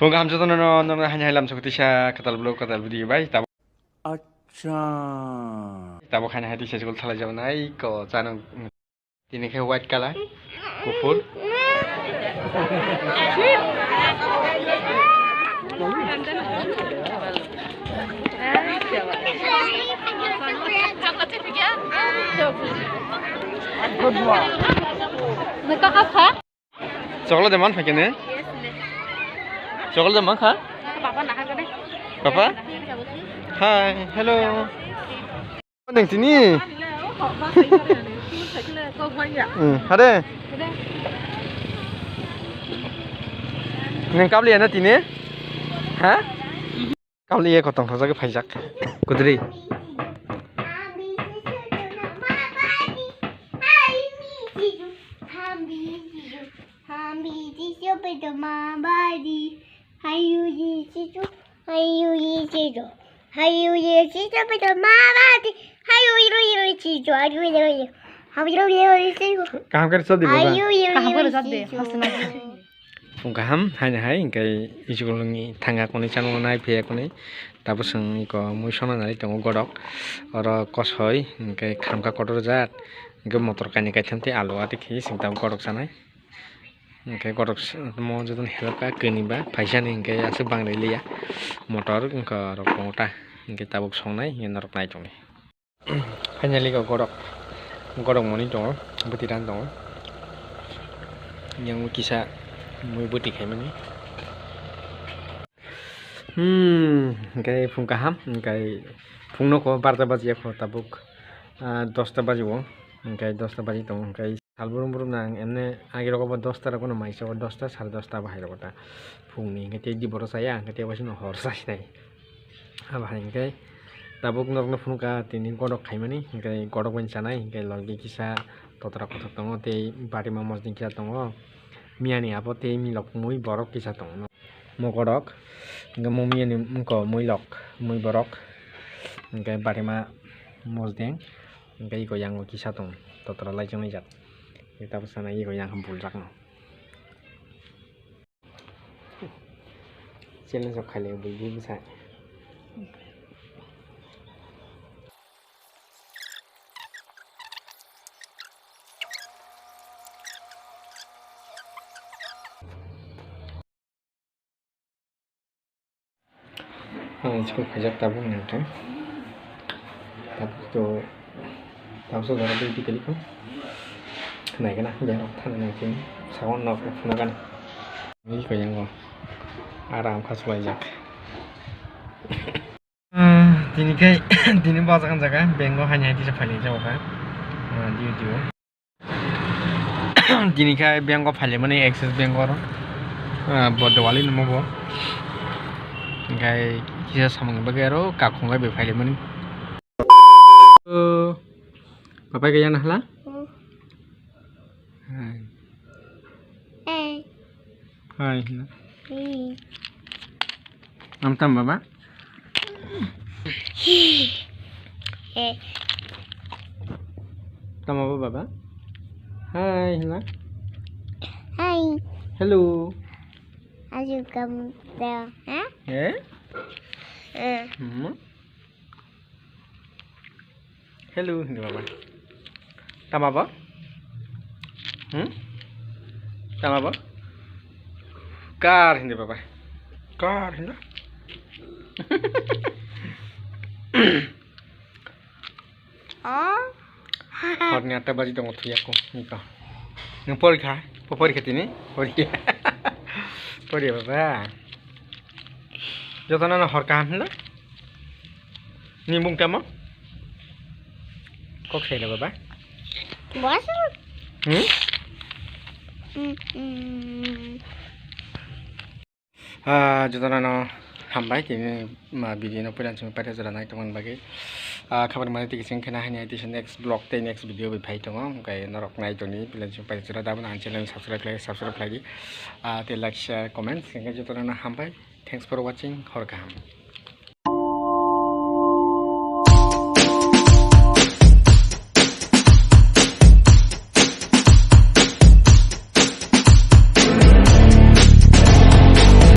Pung ham jotono no hanya hilam sokutisa katal budi bai tabo tabo hanya hati saya sekol salah jauh naik ko cano ini kayak white color kufur coklat deman pakai nih coklat deman kah papa hai hello neng sini ada neng kau lihat nanti nih hah kau lihat kotong saja ke pajak kudri Kaham kan sedih bapa. Kaham kan sedih. Kaham hanya hai ingkai ijukulungi tangga koni channel nai phe koni tabu seng ko muisona nai tongo godok oro kosoi ingkai khamka kotor jat ingkai motor kani kai thamte alu ati khi sing tabu godok sanai ingkai godok mo jodon helka keni ba paisa ni ingkai asu bangnai liya motor ingka rok pongta ingkai tabu songnai norok nai tongi hanya liga godok moni tongo butiran tongo yang kisah muy buti kayak mana? Kayak phung kaham, kayak phung no ko 12 baji aku tabuk 10 baji wo, kayak 10 baji tong kayak salburum nang emne agak ko 10 ko no mai so 10 10:30 bahai ko ta phung ni kayak di boro saya kayak wasin no hor sai nai apa kayak tabuk no phung ka tinin kodok kai mani kayak kodok wen sanai kayak logi kisah totra ko tong te bari ma mos din kisah tong miani apa te mi lok muy borok kisah tong mo kodok nga mo miani ko muy lok muy borok nga barima mosdeng nga iko yang kisah tong totra lai jong jat kita pesana iko yang hempul jak no challenge sok khale bui bisa cukup banyak tabung nanti tabung itu tahu sudah ada di kali kan naik kan jangan tahan nanti sawan nak gunakan ini kau yang aram khas banyak ini kayak ini bazakan jaga bengko hanya di sepali jauh kan di ini kayak bengko pali mana akses bengko buat dawali nama gua kayak kisah sama ngebagero kakung nggak befile mana papa kaya nahla hai am tam baba tam apa baba hai hila Hai. hello Ayo kamu tahu, ha? Hello, ini baba. Tam apa? Tam apa? Kar ini baba. Kar ini. Oh. Ternyata baju dong tuh aku. Nika. Yang pori ini, pori. Pori baba. Jotonan hor kaham lah. Nimbung kamu? Kok saya baba? Bos. Jotonan hambai ini video pernah cuma pada jalan naik teman bagi kabar mana tikising kena hanya itu next blog next video berbaik dong kayak norok naik ini pilihan cuma pada jalan dapat channel subscribe lagi like share comment sehingga jotonan hambai thanks for watching hor kaham